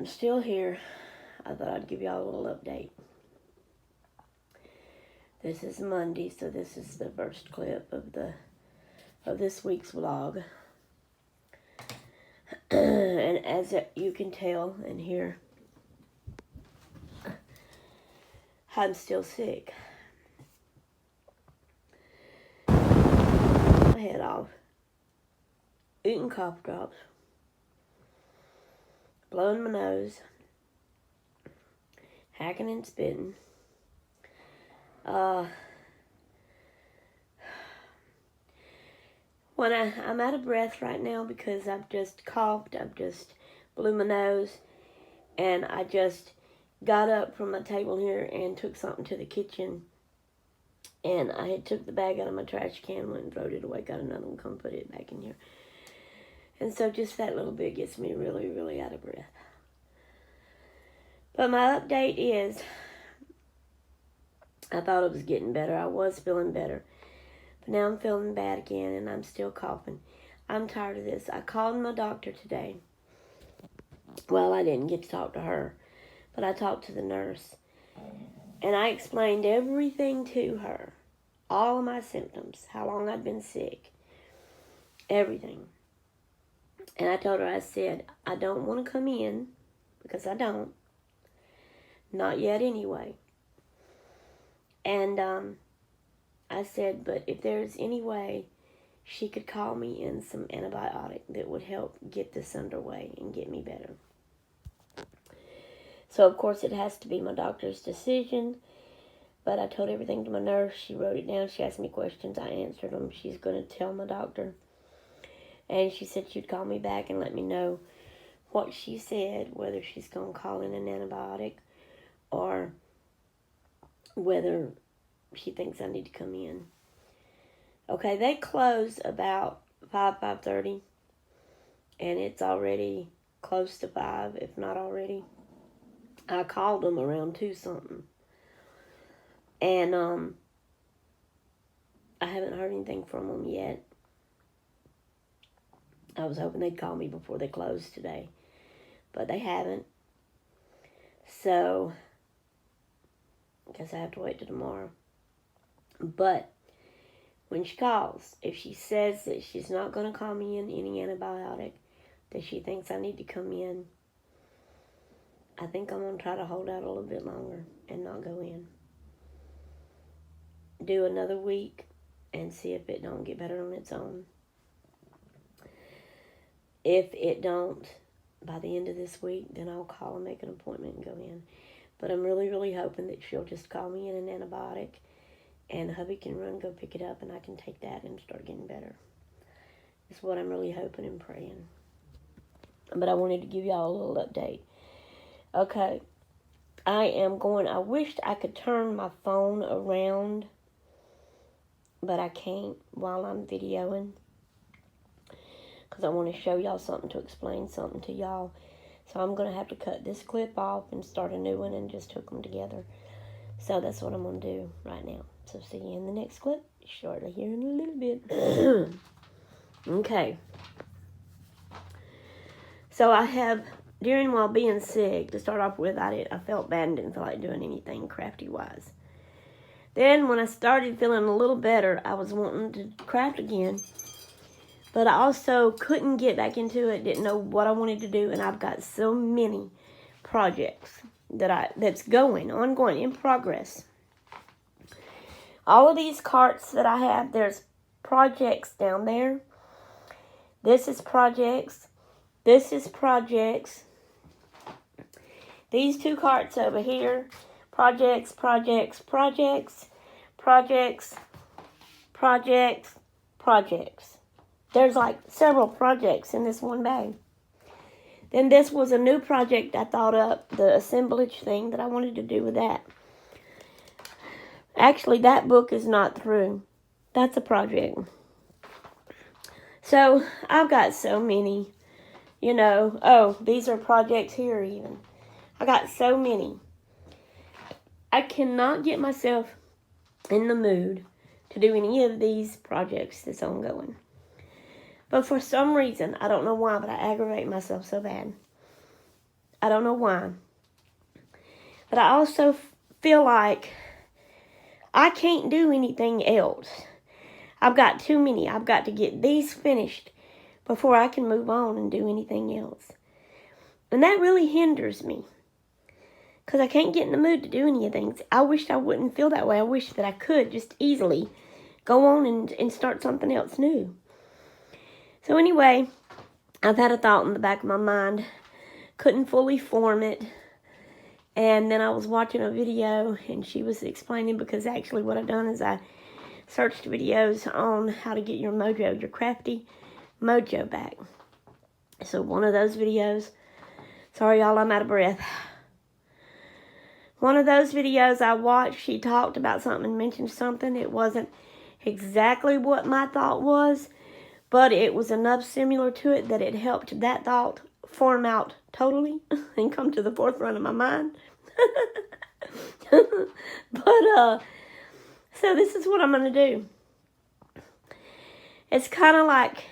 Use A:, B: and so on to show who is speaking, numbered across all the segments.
A: still here. I thought I'd give y'all a little update. This is Monday, so this is the first clip of this week's vlog. And as you can tell and hear, I'm still sick. My head off. Eating cough drops. Blowing my nose. Hacking and spitting. When I'm out of breath right now because I've just coughed, I've just blew my nose, and I just got up from my table here and took something to the kitchen, and I had took the bag out of my trash can, went and thrown it away, got another one, come put it back in here. And so just that little bit gets me really, really out of breath. But my update is, I thought it was getting better. I was feeling better. But now I'm feeling bad again, and I'm still coughing. I'm tired of this. I called my doctor today. Well, I didn't get to talk to her, but I talked to the nurse. And I explained everything to her. All of my symptoms, how long I'd been sick, everything. And I told her, I said, I don't want to come in, because I don't. Not yet anyway. And I said, but if there's any way she could call me in some antibiotic that would help get this underway and get me better. So, of course, it has to be my doctor's decision. But I told everything to my nurse. She wrote it down. She asked me questions. I answered them. She's going to tell my doctor. And she said she'd call me back and let me know what she said, whether she's going to call in an antibiotic or whether she thinks I need to come in. Okay, they close about 5:30, and it's already close to 5, if not already. I called them around 2 something, and I haven't heard anything from them yet. I was hoping they'd call me before they closed today, but they haven't. So I guess I have to wait till tomorrow. But when she calls, if she says that she's not going to call me in any antibiotic, that she thinks I need to come in, I think I'm going to try to hold out a little bit longer and not go in. Do another week and see if it don't get better on its own. If it don't, by the end of this week, then I'll call and make an appointment and go in. But I'm really, really hoping that she'll just call me in an antibiotic, and hubby can run, go pick it up, and I can take that and start getting better. That's what I'm really hoping and praying. But I wanted to give y'all a little update. Okay, I wished I could turn my phone around, but I can't while I'm videoing, because I want to show y'all something, to explain something to y'all. So I'm going to have to cut this clip off and start a new one and just hook them together. So that's what I'm going to do right now. So see you in the next clip shortly here in a little bit. Okay. So I have, while being sick, to start off with, I felt bad and didn't feel like doing anything crafty-wise. Then when I started feeling a little better, I was wanting to craft again. But I also couldn't get back into it, didn't know what I wanted to do, and I've got so many projects that's ongoing, in progress. All of these carts that I have, there's projects down there. This is projects. This is projects. These 2 carts over here, projects, projects, projects, projects, projects, projects. There's like several projects in this one bag. Then this was a new project I thought up, the assemblage thing that I wanted to do with that. Actually, that book is not through. That's a project. So, I've got so many, these are projects here even. I got so many. I cannot get myself in the mood to do any of these projects that's ongoing. But for some reason, I don't know why, but I aggravate myself so bad. I don't know why. But I also feel like I can't do anything else. I've got too many. I've got to get these finished before I can move on and do anything else. And that really hinders me. Because I can't get in the mood to do any of things. I wish I wouldn't feel that way. I wish that I could just easily go on and start something else new. So anyway, I've had a thought in the back of my mind. Couldn't fully form it. And then I was watching a video and she was explaining, because actually what I've done is I searched videos on how to get your mojo, your crafty mojo back. So one of those videos, sorry y'all, I'm out of breath. One of those videos I watched, she talked about something and mentioned something. It wasn't exactly what my thought was, but it was enough similar to it that it helped that thought form out totally and come to the forefront of my mind. But, so this is what I'm going to do. It's kind of like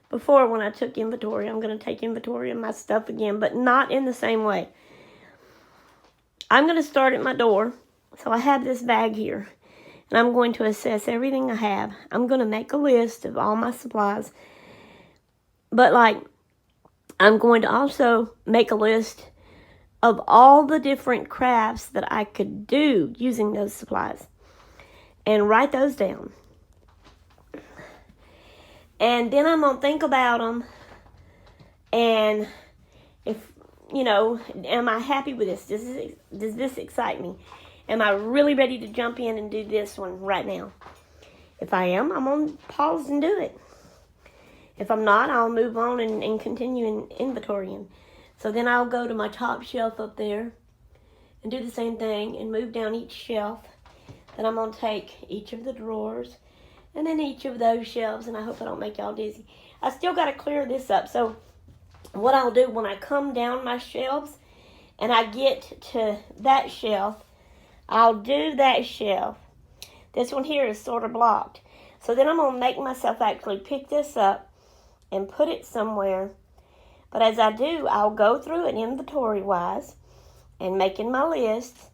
A: before when I took inventory. I'm going to take inventory of my stuff again, but not in the same way. I'm going to start at my door. So I have this bag here, and I'm going to assess everything I have. I'm going to make a list of all my supplies. But I'm going to also make a list of all the different crafts that I could do using those supplies. And write those down. And then I'm going to think about them. And if, am I happy with this? Does this excite me? Am I really ready to jump in and do this one right now? If I am, I'm going to pause and do it. If I'm not, I'll move on and continue in inventorying. So then I'll go to my top shelf up there and do the same thing and move down each shelf. Then I'm going to take each of the drawers and then each of those shelves, and I hope I don't make y'all dizzy. I still got to clear this up. So what I'll do when I come down my shelves and I get to that shelf, I'll do that shelf. This one here is sort of blocked. So then I'm going to make myself actually pick this up and put it somewhere. But as I do, I'll go through it inventory-wise and making my lists.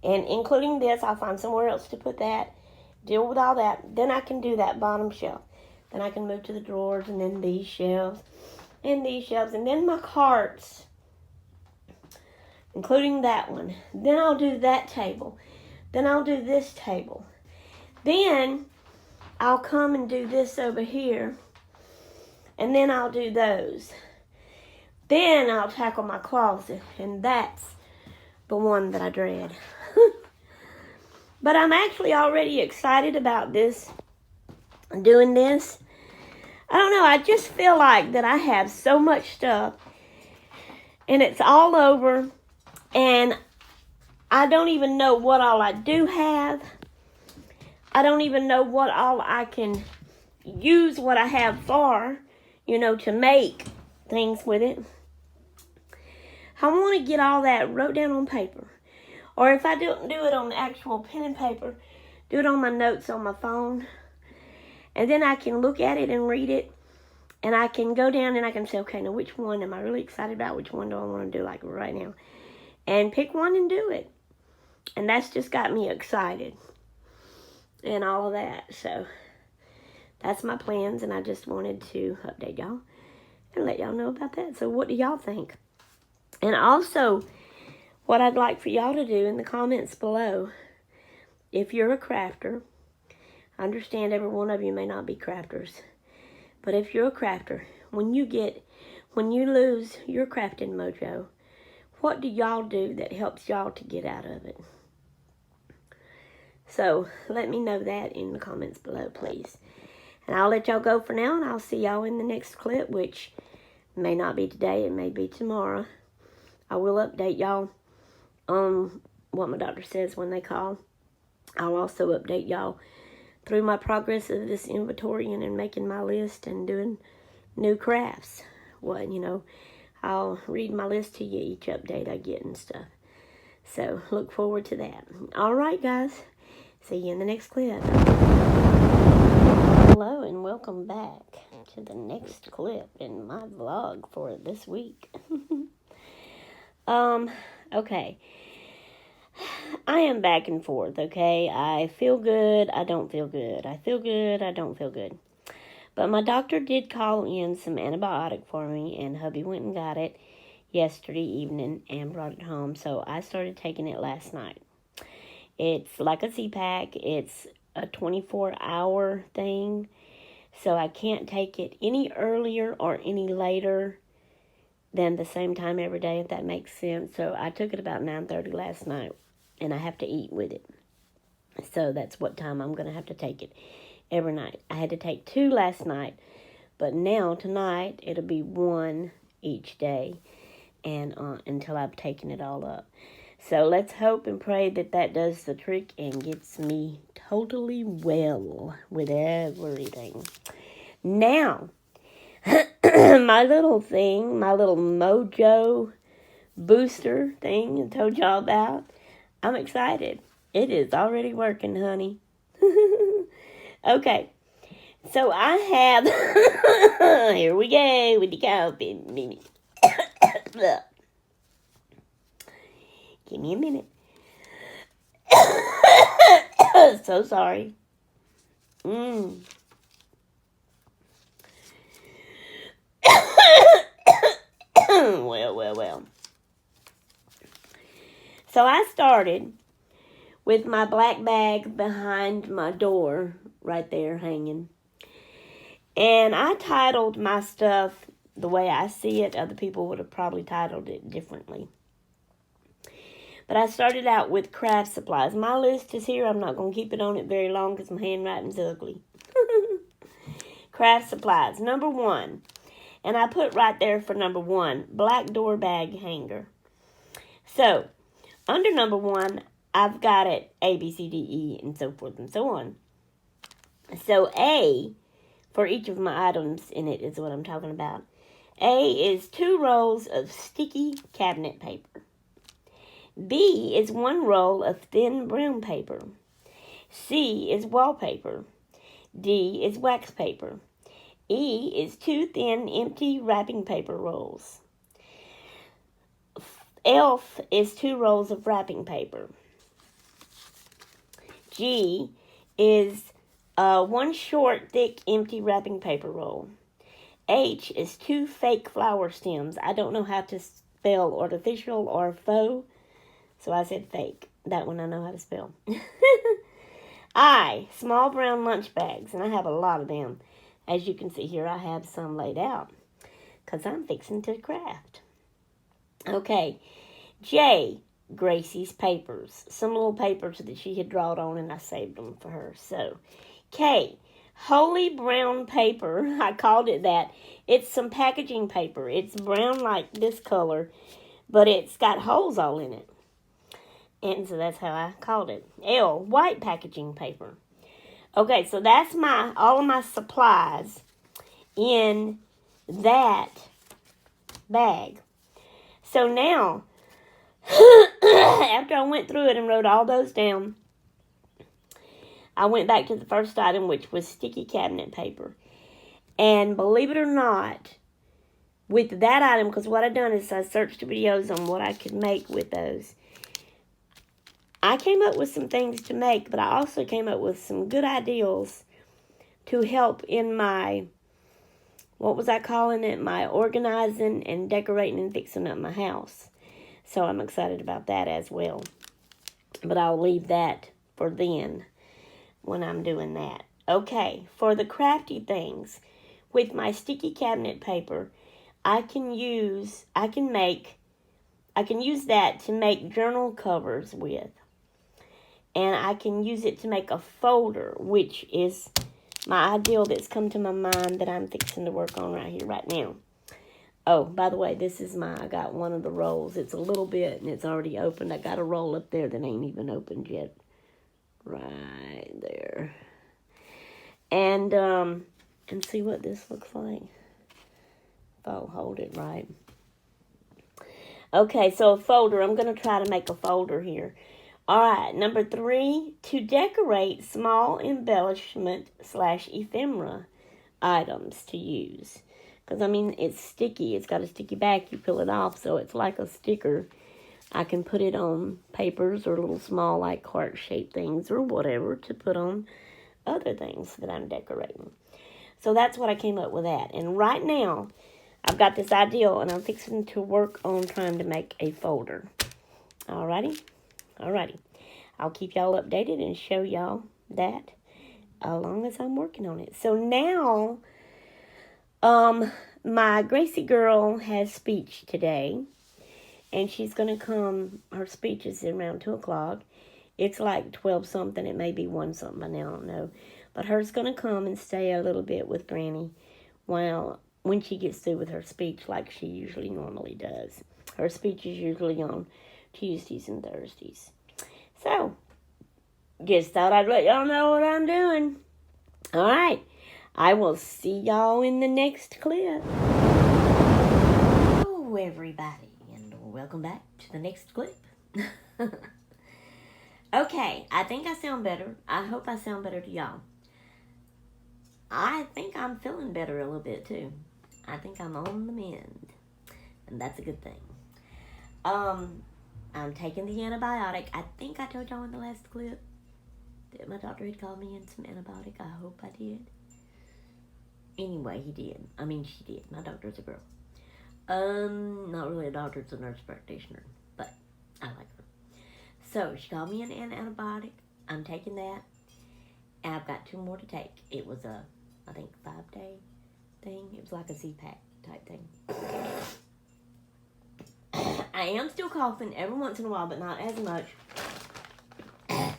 A: And including this, I'll find somewhere else to put that. Deal with all that. Then I can do that bottom shelf. Then I can move to the drawers and then these shelves and these shelves. And then my carts, including that one. Then I'll do that table. Then I'll do this table. Then I'll come and do this over here. And then I'll do those. Then I'll tackle my closet. And that's the one that I dread. But I'm actually already excited about this. Doing this. I don't know. I just feel like that I have so much stuff. And it's all over. And I don't even know what all I do have. I don't even know what all I can use what I have for, to make things with it. I want to get all that wrote down on paper. Or if I don't do it on the actual pen and paper, do it on my notes on my phone. And then I can look at it and read it. And I can go down and I can say, okay, now which one am I really excited about? Which one do I want to do right now? And pick one and do it. And that's just got me excited. And all of that. So that's my plans. And I just wanted to update y'all and let y'all know about that. So what do y'all think? And also, what I'd like for y'all to do in the comments below, if you're a crafter, I understand every one of you may not be crafters, but if you're a crafter, when you lose your crafting mojo, what do y'all do that helps y'all to get out of it? So let me know that in the comments below, please. And I'll let y'all go for now, and I'll see y'all in the next clip, which may not be today, it may be tomorrow. I will update y'all on what my doctor says when they call. I'll also update y'all through my progress of this inventorying and making my list and doing new crafts. I'll read my list to you each update I get and stuff. So look forward to that. All right, guys. See you in the next clip. Hello and welcome back to the next clip in my vlog for this week. Okay. I am back and forth, okay? I feel good, I don't feel good. I feel good, I don't feel good. But my doctor did call in some antibiotic for me, and hubby went and got it yesterday evening and brought it home. So I started taking it last night. It's like a Z-Pack. It's a 24-hour thing. So I can't take it any earlier or any later than the same time every day, if that makes sense. So I took it about 9:30 last night, and I have to eat with it. So that's what time I'm going to have to take it every night. I had to take 2 last night, but now tonight it'll be 1 each day, and until I've taken it all up. So let's hope and pray that that does the trick and gets me totally well with everything. Now, my little thing, my little mojo booster thing I told y'all about, I'm excited. It is already working, honey. Okay, so I have, here we go with the coffee. Give me a minute. So sorry. Well. So I started with my black bag behind my door, right there hanging. And I titled my stuff the way I see it. Other people would have probably titled it differently. But I started out with craft supplies. My list is here. I'm not going to keep it on it very long because my handwriting's ugly. Craft supplies. Number 1. And I put right there for number 1, black door bag hanger. So, under number 1, I've got it A, B, C, D, E, and so forth and so on. So, A, for each of my items in it is what I'm talking about. A is 2 rolls of sticky cabinet paper. B is 1 roll of thin brown paper. C is wallpaper. D is wax paper. E is 2 thin empty wrapping paper rolls. F is 2 rolls of wrapping paper. G is 1 short, thick, empty wrapping paper roll. H is 2 fake flower stems. I don't know how to spell artificial or faux, so I said fake. That one I know how to spell. I, small brown lunch bags, and I have a lot of them. As you can see here, I have some laid out because I'm fixing to craft. Okay, J, Gracie's papers. Some little papers that she had drawn on, and I saved them for her. So, K, Holy brown paper. I called it that. It's some packaging paper. It's brown like this color, but it's got holes all in it. And so that's how I called it. L, white packaging paper. Okay, so that's all of my supplies in that bag. So now, after I went through it and wrote all those down, I went back to the first item, which was sticky cabinet paper. And believe it or not, with that item, because what I've done is I searched videos on what I could make with those. I came up with some things to make, but I also came up with some good ideas to help in my, what was I calling it? My organizing and decorating and fixing up my house. So I'm excited about that as well. But I'll leave that for then when I'm doing that. Okay, for the crafty things, with my sticky cabinet paper, I can use that to make journal covers with. And I can use it to make a folder, which is my ideal that's come to my mind that I'm fixing to work on right here, right now. Oh, by the way, I got one of the rolls. It's a little bit, and it's already opened. I got a roll up there that ain't even opened yet. Right there. And see what this looks like. If I'll hold it right. Okay, so a folder. I'm going to try to make a folder here. All right, number 3, to decorate small embellishment / ephemera items to use. Because, I mean, it's sticky. It's got a sticky back. You peel it off, so it's like a sticker. I can put it on papers or little small, like, heart-shaped things or whatever to put on other things that I'm decorating. So that's what I came up with that. And right now, I've got this idea, and I'm fixing to work on trying to make a folder. Alrighty? Alrighty. I'll keep y'all updated and show y'all that as long as I'm working on it. So now, my Gracie girl has speech today, and she's going to come. Her speech is around 2 o'clock. It's like 12 something. It may be 1 something by now. I don't know. But her's going to come and stay a little bit with Granny when she gets through with her speech, like she usually normally does. Her speech is usually on Tuesdays and Thursdays. So, just thought I'd let y'all know what I'm doing. All right. I will see y'all in the next clip. Hello, everybody, and welcome back to the next clip. Okay, I think I sound better. I hope I sound better to y'all. I think I'm feeling better a little bit, too. I think I'm on the mend, and that's a good thing. I'm taking the antibiotic. I think I told y'all in the last clip that my doctor had called me in some antibiotic. I hope I did. Anyway, he did. I mean, she did. My doctor's a girl. Not really a doctor, it's a nurse practitioner, but I like her. So, she called me an antibiotic. I'm taking that, and I've got 2 more to take. It was a, I think, 5-day thing. It was like a Z-Pack type thing. I am still coughing every once in a while, but not as much. I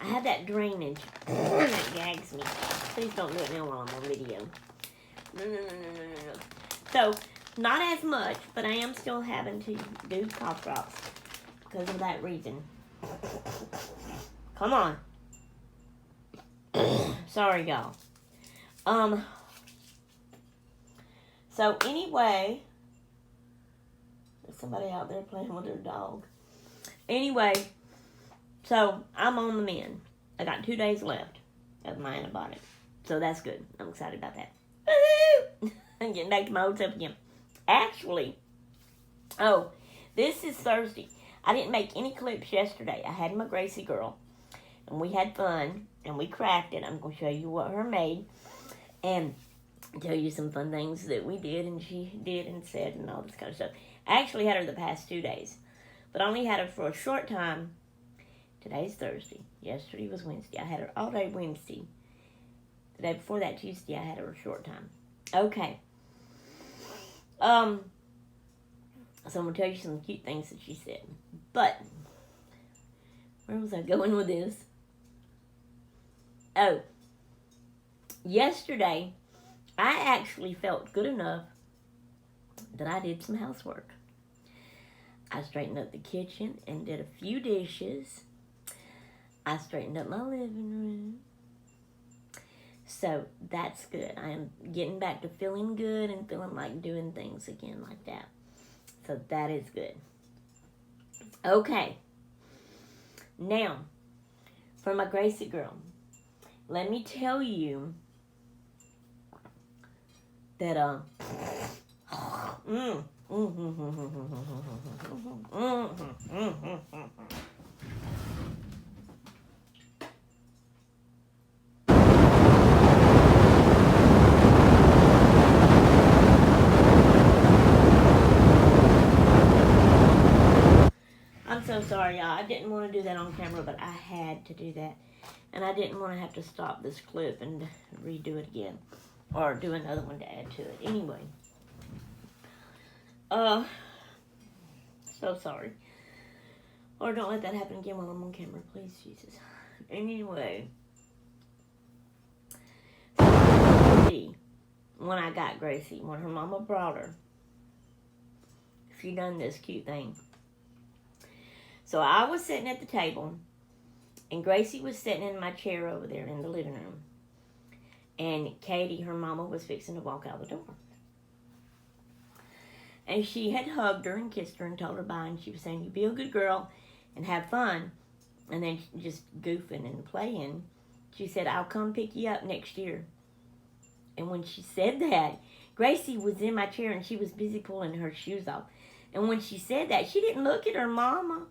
A: have that drainage that gags me. Please don't do it now while I'm on video. No. So, not as much, but I am still having to do cough drops because of that reason. Come on. Sorry, y'all. So, anyway, there's somebody out there playing with their dog. Anyway, so I'm on the mend. I got 2 days left of my antibiotic. So that's good. I'm excited about that. Woohoo! I'm getting back to my old self again. Actually, this is Thursday. I didn't make any clips yesterday. I had my Gracie girl, and we had fun, and we cracked it. I'm going to show you what her made, and tell you some fun things that we did, and she did and said, and all this kind of stuff. I actually had her the past 2 days, but I only had her for a short time. Today's Thursday. Yesterday was Wednesday. I had her all day Wednesday. The day before that, Tuesday, I had her a short time. Okay. So I'm going to tell you some cute things that she said. But, where was I going with this? Oh. Yesterday, I actually felt good enough that I did some housework. I straightened up the kitchen and did a few dishes. I straightened up my living room. So that's good. I am getting back to feeling good and feeling like doing things again like that. So that is good. Okay. Now, for my Gracie girl, let me tell you that I'm so sorry, y'all. I didn't want to do that on camera, but I had to do that. And I didn't want to have to stop this clip and redo it again. Or do another one to add to it. Anyway. So sorry. Or don't let that happen again while I'm on camera, please, Jesus. Anyway. When I got Gracie, when her mama brought her, she done this cute thing. So I was sitting at the table, and Gracie was sitting in my chair over there in the living room. And Katie, her mama, was fixing to walk out the door. And she had hugged her and kissed her and told her bye. And she was saying, you be a good girl and have fun. And then just goofing and playing. She said, I'll come pick you up next year. And when she said that, Gracie was in my chair and she was busy pulling her shoes off. And when she said that, she didn't look at her mama.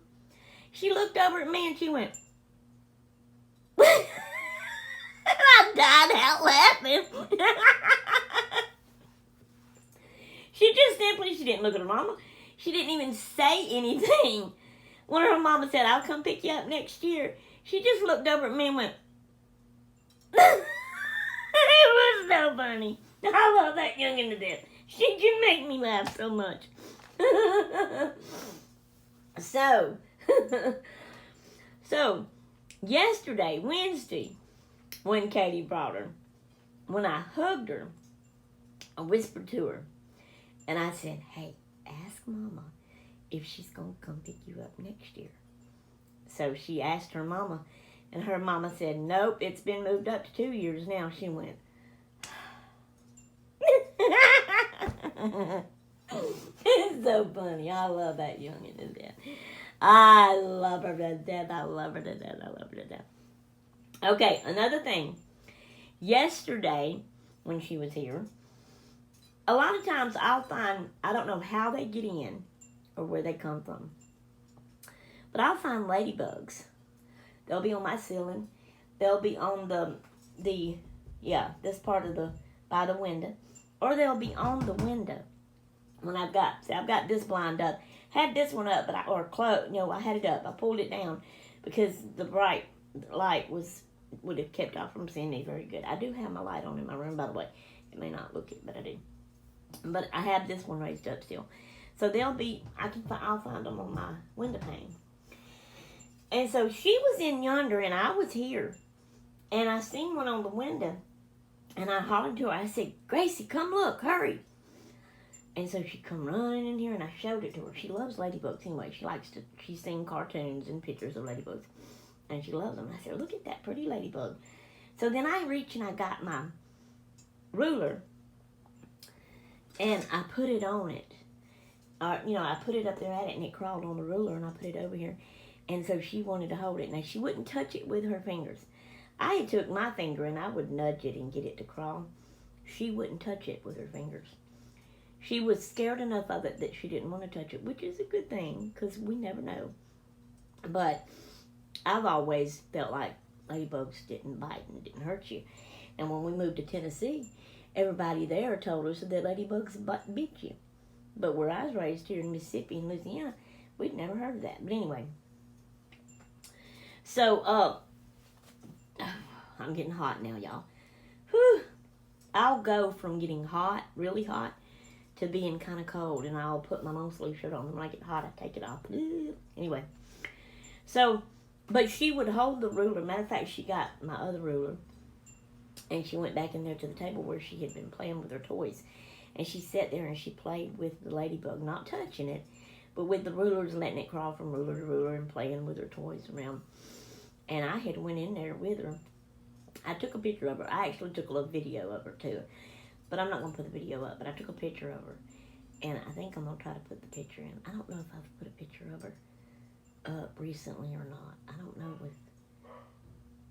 A: She looked over at me and she went, I died out laughing. She didn't look at her mama. She didn't even say anything. When her mama said, I'll come pick you up next year, she just looked over at me and went, it was so funny. I love that youngin' to death. She can make me laugh so much. So, yesterday, Wednesday, when Katie brought her, when I hugged her, I whispered to her, and I said, hey, ask Mama if she's going to come pick you up next year. So she asked her mama, and her mama said, nope, it's been moved up to 2 years now. She went, it's so funny. I love that youngin' to death. I love her to death. I love her to death. I love her to death. Okay, another thing. Yesterday, when she was here, a lot of times I'll find, I don't know how they get in or where they come from, but I'll find ladybugs. They'll be on my ceiling. They'll be on this part of by the window, or they'll be on the window. When I've got this blind up, had this one up, but I had it up. I pulled it down because the bright light would have kept off from seeing me very good. I do have my light on in my room, by the way. It may not look it, but I do. But I have this one raised up still. So I'll find them on my window pane. And so she was in yonder and I was here. And I seen one on the window. And I hollered to her. I said, Gracie, come look, hurry. And so she come running in here and I showed it to her. She loves ladybugs anyway. She's seen cartoons and pictures of ladybugs. And she loves them. I said, look at that pretty ladybug. So then I reached and I got my ruler. And I put it on it. I put it up there at it and it crawled on the ruler and I put it over here. And so she wanted to hold it. Now, she wouldn't touch it with her fingers. I took my finger and I would nudge it and get it to crawl. She wouldn't touch it with her fingers. She was scared enough of it that she didn't want to touch it, which is a good thing because we never know. But I've always felt like ladybugs didn't bite and didn't hurt you. And when we moved to Tennessee, everybody there told us that ladybugs bit you. But where I was raised here in Mississippi and Louisiana, we'd never heard of that. But anyway. So, I'm getting hot now, y'all. Whew. I'll go from getting hot, really hot, to being kind of cold. And I'll put my long sleeve shirt on. And when I get hot, I take it off. Anyway. So, but she would hold the ruler. Matter of fact, she got my other ruler. And she went back in there to the table where she had been playing with her toys. And she sat there and she played with the ladybug, not touching it, but with the rulers, letting it crawl from ruler to ruler and playing with her toys around. And I had went in there with her. I took a picture of her. I actually took a little video of her too. But I'm not going to put the video up, but I took a picture of her. And I think I'm going to try to put the picture in. I don't know if I've put a picture of her up recently or not. I don't know if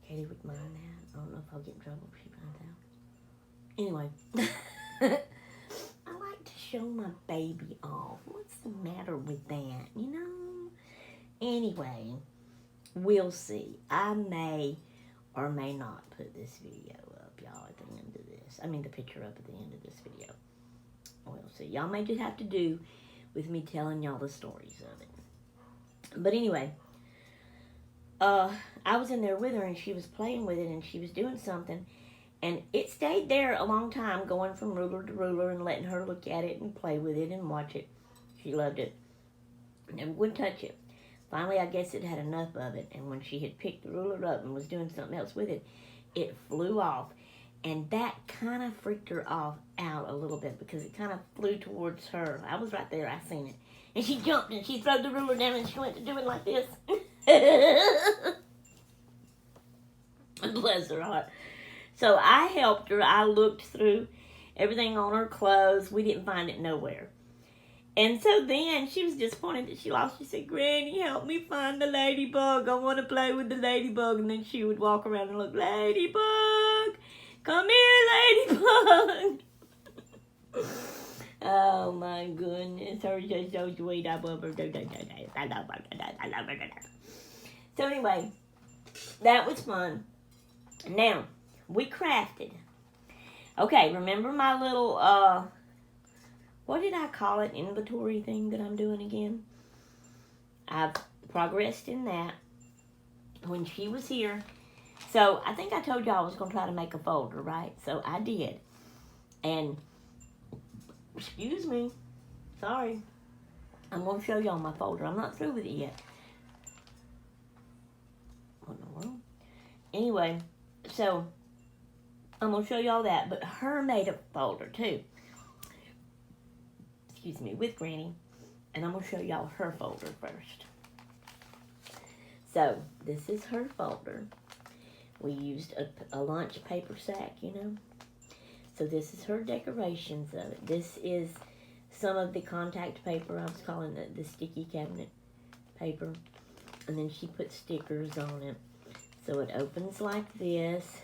A: Katie would mind that. I don't know if I'll get in trouble if she finds out. Anyway. I like to show my baby off. What's the matter with that, you know? Anyway, we'll see. I may or may not put this video up, y'all, at the end of this. I mean, the picture up at the end of this video. We'll see. Y'all may just have to do with me telling y'all the stories of it. But anyway, I was in there with her, and she was playing with it, and she was doing something. And it stayed there a long time, going from ruler to ruler and letting her look at it and play with it and watch it. She loved it. Never would touch it. Finally, I guess it had enough of it. And when she had picked the ruler up and was doing something else with it, it flew off. And that kind of freaked her out a little bit because it kind of flew towards her. I was right there. I seen it. And she jumped and she threw the ruler down and she went to do it like this. Bless her heart. So I helped her. I looked through everything on her clothes. We didn't find it nowhere. And so then she was disappointed that she lost. She said, Granny, help me find the ladybug. I want to play with the ladybug. And then she would walk around and look, Ladybug, Come here, ladybug. Oh my goodness, her just so sweet. I love her. So anyway, that was fun. Now, we crafted. Okay, remember my little, what did I call it, inventory thing that I'm doing again? I've progressed in that. When she was here, so I think I told y'all I was going to try to make a folder, right? So I did. And, excuse me, sorry. I'm going to show y'all my folder. I'm not through with it yet. What in the world? Anyway, so I'm going to show y'all that. But her made a folder too. Excuse me, with Granny. And I'm going to show y'all her folder first. So, this is her folder. We used a lunch paper sack, you know. So this is her decorations of it. This is some of the contact paper. I was calling it the sticky cabinet paper. And then she put stickers on it. So it opens like this.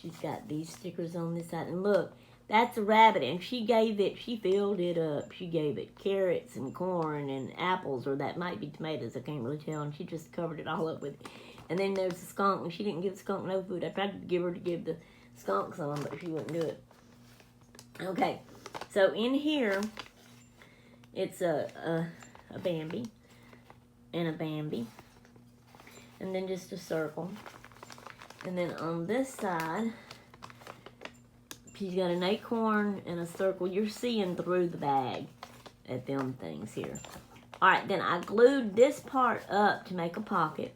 A: She's got these stickers on this side. And look, that's a rabbit. And she filled it up. She gave it carrots and corn and apples. Or that might be tomatoes. I can't really tell. And she just covered it all up with it. And then there's the skunk. And she didn't give the skunk no food. I tried to give her to give the skunk some, but she wouldn't do it. Okay. So in here, it's a Bambi. And a Bambi. And then just a circle. And then on this side, she's got an acorn and a circle. You're seeing through the bag at them things here. Alright, then I glued this part up to make a pocket.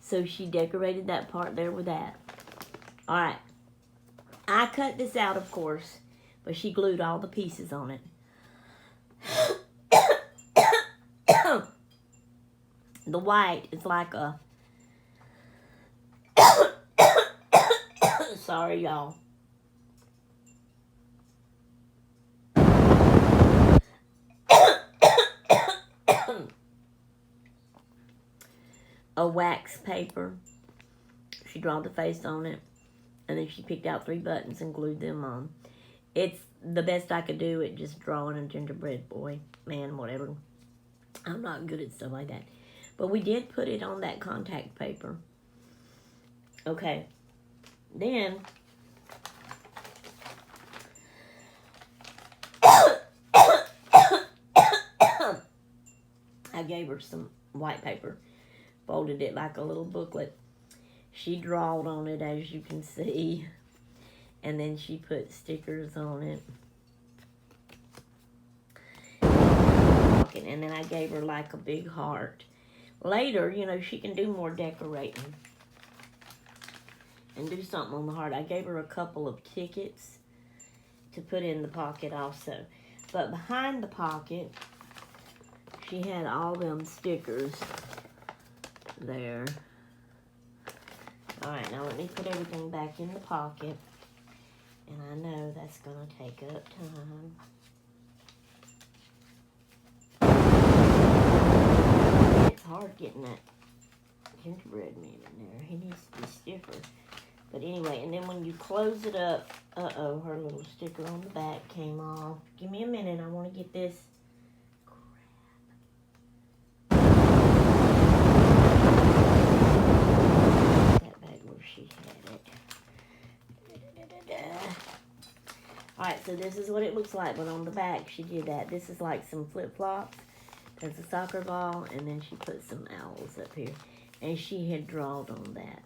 A: So she decorated that part there with that. Alright. I cut this out, of course. But she glued all the pieces on it. The white is like a... Sorry, y'all. A wax paper. She drew the face on it. And then she picked out 3 buttons and glued them on. It's the best I could do at just drawing a gingerbread boy. Man, whatever. I'm not good at stuff like that. But we did put it on that contact paper. Okay. Then... I gave her some white paper. Folded it like a little booklet. She drawed on it, as you can see. And then she put stickers on it. And then I gave her like a big heart. Later, you know, she can do more decorating. And do something on the heart. I gave her a couple of tickets to put in the pocket also. But behind the pocket, she had all them stickers there. Alright, now let me put everything back in the pocket. And I know that's going to take up time. It's hard getting that gingerbread man in there. He needs to be stiffer. But anyway, and then when you close it up, uh-oh, her little sticker on the back came off. Give me a minute, I want to get this. Crap. That back where she had it. Alright, so this is what it looks like, but on the back she did that. This is like some flip-flops. There's a soccer ball, and then she put some owls up here. And she had drawn on that.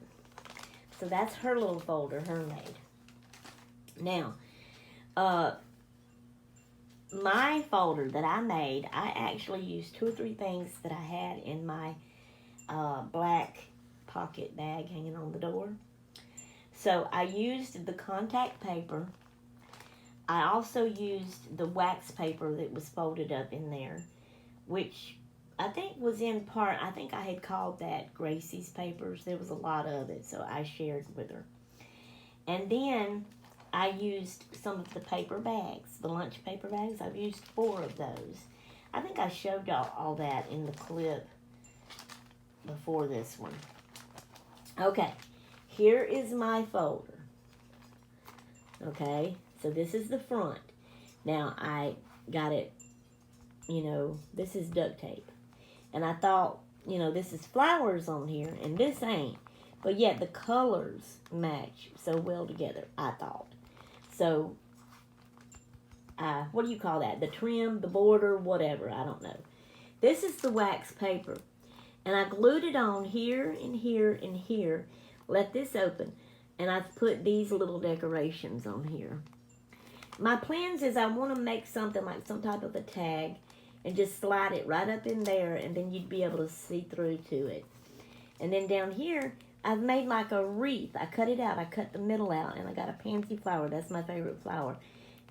A: So that's her little folder, her made. Now, my folder that I made, I actually used 2 or 3 things that I had in my black pocket bag hanging on the door. So I used the contact paper. I also used the wax paper that was folded up in there, which I think was in part, I think I had called that Gracie's papers. There was a lot of it, so I shared with her. And then I used some of the paper bags, the lunch paper bags. I've used 4 of those. I think I showed y'all all that in the clip before this one. Okay, here is my folder. Okay, so this is the front. Now I got it, this is duct tape. And I thought, this is flowers on here, and this ain't. But yet the colors match so well together, I thought. So, what do you call that? The trim, the border, whatever, I don't know. This is the wax paper. And I glued it on here and here and here. Let this open. And I've put these little decorations on here. My plans is I want to make something like some type of a tag and just slide it right up in there, and then you'd be able to see through to it. And then down here, I've made like a wreath. I cut it out. I cut the middle out, and I got a pansy flower. That's my favorite flower.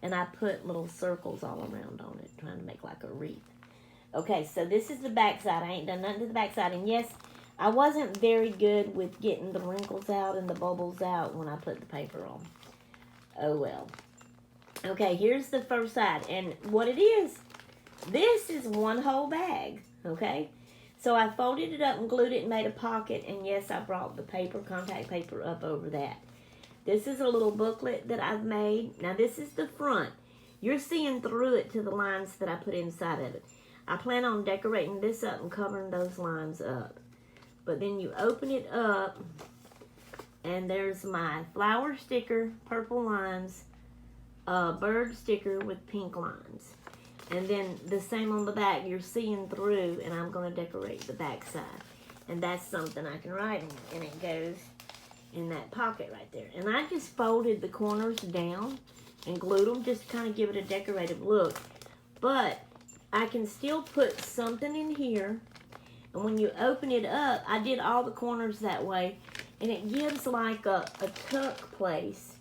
A: And I put little circles all around on it, trying to make like a wreath. Okay, so this is the back side. I ain't done nothing to the back side. And yes, I wasn't very good with getting the wrinkles out and the bubbles out when I put the paper on. Oh, well. Okay, here's the first side. And what it is, this is one whole bag, okay? So I folded it up and glued it and made a pocket. And yes, I brought the paper, contact paper, up over that. This is a little booklet that I've made. Now, this is the front. You're seeing through it to the lines that I put inside of it. I plan on decorating this up and covering those lines up. But then you open it up, and there's my flower sticker, purple lines, bird sticker with pink lines. And then the same on the back, you're seeing through, and I'm going to decorate the back side. And that's something I can write in, and it goes in that pocket right there. And I just folded the corners down and glued them just to kind of give it a decorative look. But I can still put something in here, and when you open it up, I did all the corners that way, and it gives like a tuck place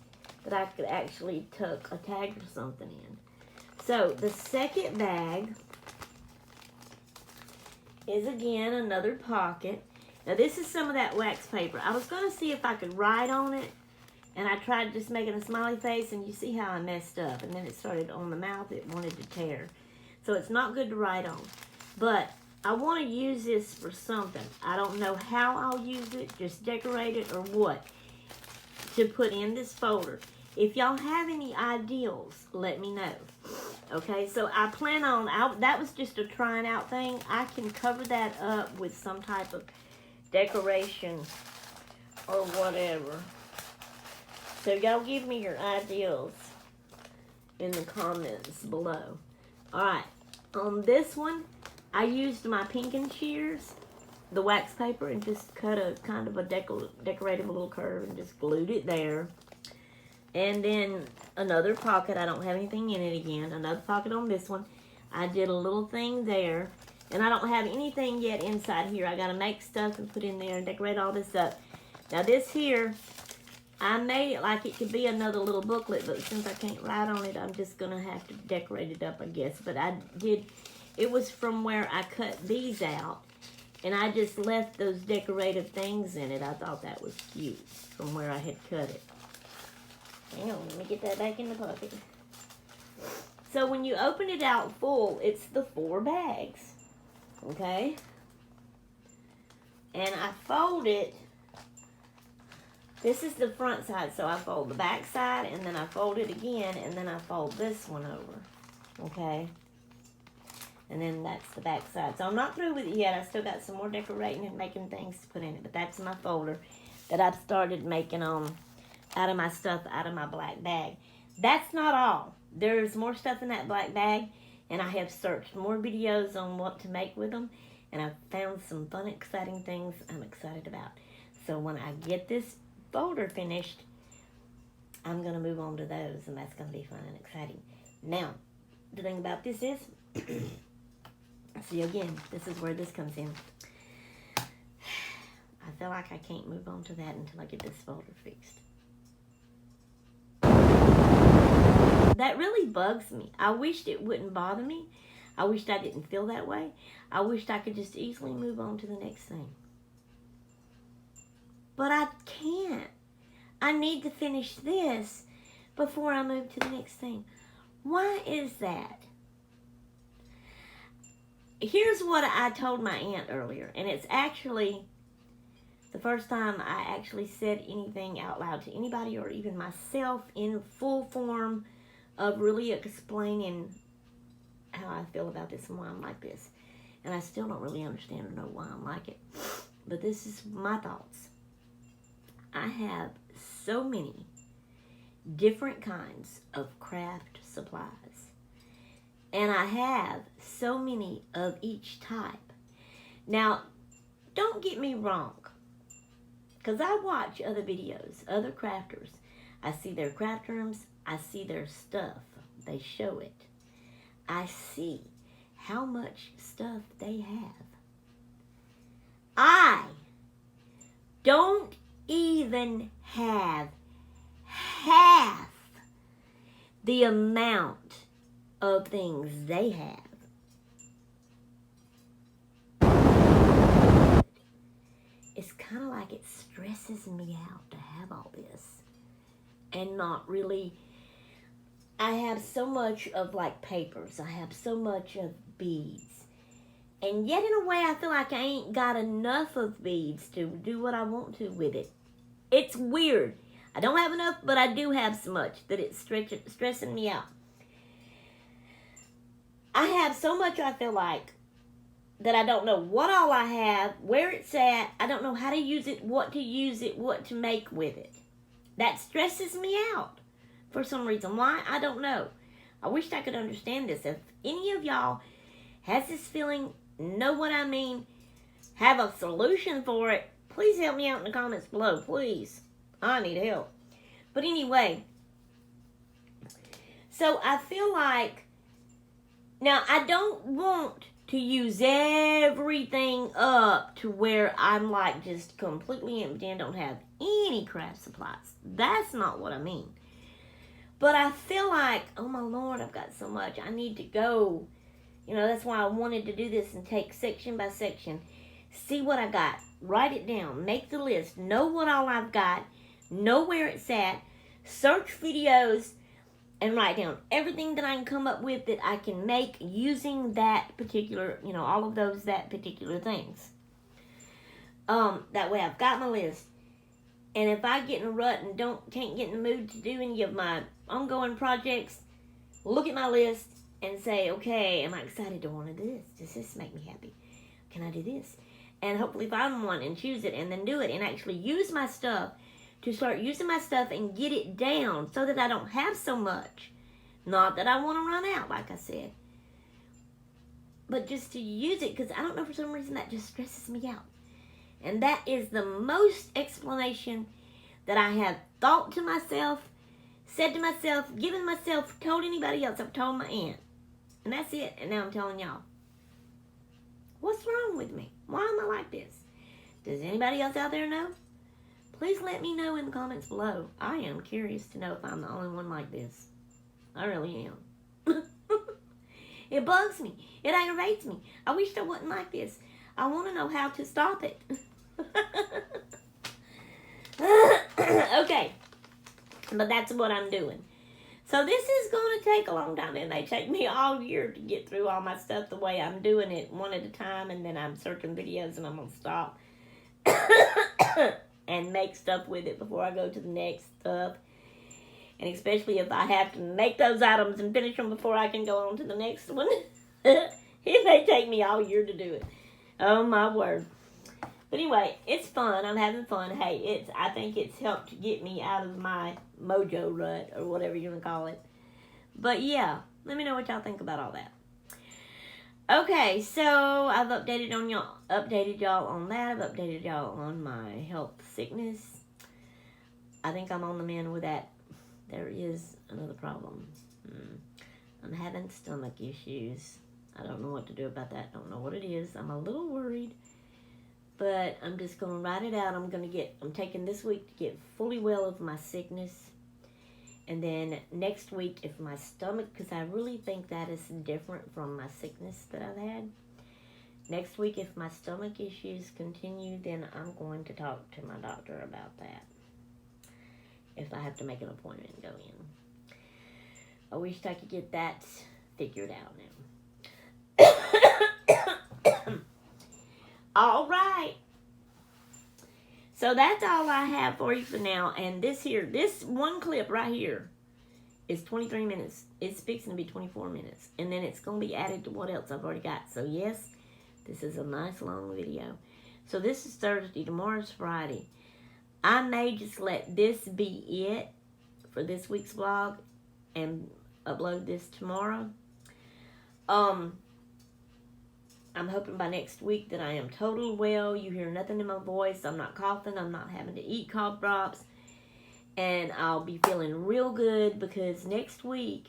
A: that I could actually tuck a tag or something in. So the second bag is again another pocket. Now this is some of that wax paper. I was going to see if I could write on it, and I tried just making a smiley face, and you see how I messed up, and then it started on the mouth. It wanted to tear. So it's not good to write on. But I want to use this for something. I don't know how I'll use it, just decorate it or what, to put in this folder. If y'all have any ideals, let me know. Okay, so I plan on, that was just a trying out thing. I can cover that up with some type of decoration or whatever. So y'all give me your ideals in the comments below. Alright, on this one, I used my Pinkin Shears, the wax paper, and just cut a kind of a decorative little curve and just glued it there. And then another pocket. I don't have anything in it again. Another pocket on this one. I did a little thing there. And I don't have anything yet inside here. I got to make stuff and put in there and decorate all this up. Now this here, I made it like it could be another little booklet, but since I can't write on it, I'm just going to have to decorate it up, I guess. But it was from where I cut these out, and I just left those decorative things in it. I thought that was cute from where I had cut it. Hang on, let me get that back in the pocket. So when you open it out full, it's the 4 bags, okay? And I fold it. This is the front side, so I fold the back side, and then I fold it again, and then I fold this one over, okay? And then that's the back side. So I'm not through with it yet. I still got some more decorating and making things to put in it, but that's my folder that I've started making on out of my stuff, out of my black bag. That's not all. There's more stuff in that black bag, and I have searched more videos on what to make with them, and I've found some fun, exciting things I'm excited about. So when I get this folder finished, I'm going to move on to those, and that's going to be fun and exciting. Now, the thing about this is, see again, this is where this comes in. I feel like I can't move on to that until I get this folder fixed. That really bugs me. I wished it wouldn't bother me. I wished I didn't feel that way. I wished I could just easily move on to the next thing. But I can't. I need to finish this before I move to the next thing. Why is that? Here's what I told my aunt earlier, and it's actually the first time I actually said anything out loud to anybody or even myself in full form of really explaining how I feel about this and why I'm like this. And I still don't really understand or know why I'm like it. But this is my thoughts. I have so many different kinds of craft supplies. And I have so many of each type. Now, don't get me wrong. Because I watch other videos, other crafters. I see their craft rooms. I see their stuff. They show it. I see how much stuff they have. I don't even have half the amount of things they have. It's kind of like it stresses me out to have all this and not really. I have so much of like papers. I have so much of beads. And yet in a way I feel like I ain't got enough of beads to do what I want to with it. It's weird. I don't have enough, but I do have so much that it's stressing me out. I have so much I feel like that I don't know what all I have, where it's at. I don't know how to use it, what to make with it. That stresses me out for some reason. Why? I don't know. I wish I could understand this. If any of y'all has this feeling, know what I mean, have a solution for it, please help me out in the comments below, please. I need help. But anyway, so I feel like, now I don't want to use everything up to where I'm like just completely empty and don't have any craft supplies. That's not what I mean. But I feel like, oh my Lord, I've got so much. I need to go. You know, that's why I wanted to do this and take section by section. See what I got. Write it down. Make the list. Know what all I've got. Know where it's at. Search videos and write down everything that I can come up with that I can make using that particular, you know, all of those, that particular things. That way I've got my list. And if I get in a rut and can't get in the mood to do any of my ongoing projects, look at my list and say, okay, am I excited to want to do this? Does this make me happy? Can I do this? And hopefully find one and choose it and then do it and actually use my stuff to start using my stuff and get it down so that I don't have so much. Not that I want to run out, like I said. But just to use it, because I don't know, for some reason that just stresses me out. And that is the most explanation that I have thought to myself, said to myself, given myself, told anybody else. I've told my aunt. And that's it. And now I'm telling y'all. What's wrong with me? Why am I like this? Does anybody else out there know? Please let me know in the comments below. I am curious to know if I'm the only one like this. I really am. It bugs me. It aggravates me. I wish I wasn't like this. I want to know how to stop it. Okay. But that's what I'm doing. So this is going to take a long time. It may take me all year to get through all my stuff the way I'm doing it, one at a time. And then I'm searching videos and I'm going to stop. And make stuff with it before I go to the next stuff. And especially if I have to make those items and finish them before I can go on to the next one. It may take me all year to do it. Oh my word. But anyway, it's fun. I'm having fun. Hey, I think it's helped to get me out of my mojo rut or whatever you want to call it. But yeah, let me know what y'all think about all that. Okay, so I've updated y'all on that. I've updated y'all on my health sickness. I think I'm on the mend with that. There is another problem. I'm having stomach issues. I don't know what to do about that. Don't know what it is. I'm a little worried. But I'm just going to write it out. I'm taking this week to get fully well of my sickness. And then next week, if my stomach, because I really think that is different from my sickness that I've had. Next week, if my stomach issues continue, then I'm going to talk to my doctor about that. If I have to make an appointment and go in. I wish I could get that figured out now. All right. So that's all I have for you for now. And this one clip right here is 23 minutes. It's fixing to be 24 minutes. And then it's going to be added to what else I've already got. So yes, this is a nice long video. So this is Thursday. Tomorrow's Friday. I may just let this be it for this week's vlog and upload this tomorrow. I'm hoping by next week that I am totally well. You hear nothing in my voice. I'm not coughing. I'm not having to eat cough drops. And I'll be feeling real good because next week,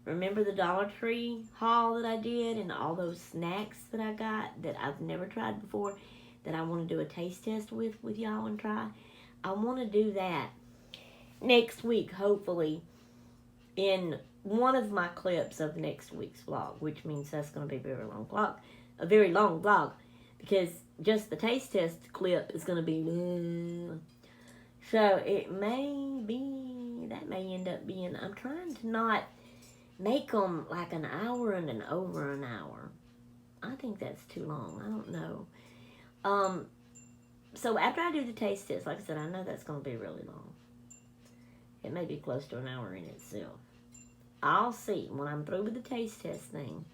A: remember the Dollar Tree haul that I did and all those snacks that I got that I've never tried before that I want to do a taste test with y'all and try? I want to do that next week, hopefully, in one of my clips of next week's vlog, which means that's going to be a very long vlog, because just the taste test clip is going to be, so it may be, that may end up being, I'm trying to not make them like an hour and an over an hour. I think that's too long. I don't know. So after I do the taste test, like I said, I know that's going to be really long. It may be close to an hour in itself. I'll see when I'm through with the taste test thing.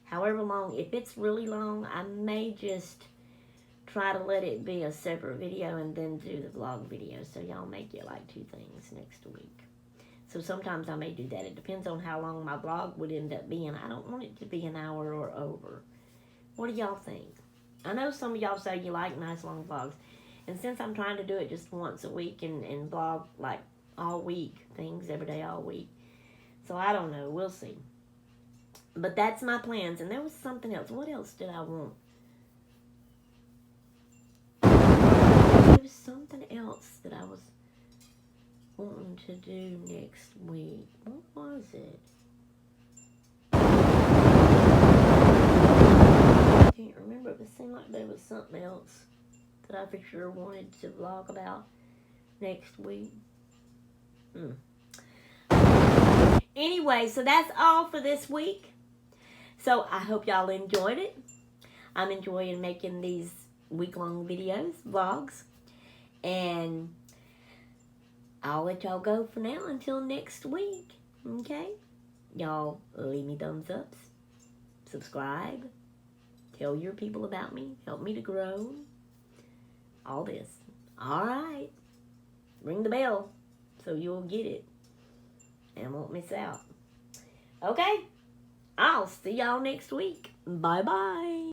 A: However long, if it's really long, I may just try to let it be a separate video and then do the vlog video. So y'all may get like 2 things next week. So sometimes I may do that. It depends on how long my vlog would end up being. I don't want it to be an hour or over. What do y'all think? I know some of y'all say you like nice long vlogs. And since I'm trying to do it just once a week and vlog like all week, things every day all week. So I don't know. We'll see. But that's my plans. And there was something else. What else did I want? There was something else that I was wanting to do next week. What was it? I can't remember. It seemed like there was something else that I for sure wanted to vlog about next week. Anyway, so that's all for this week. So I hope y'all enjoyed it. I'm enjoying making these week-long videos, vlogs. And I'll let y'all go for now until next week. Okay? Y'all leave me thumbs ups. Subscribe. Tell your people about me. Help me to grow. All this. Alright. Ring the bell so you'll get it. And won't miss out. Okay? I'll see y'all next week. Bye-bye.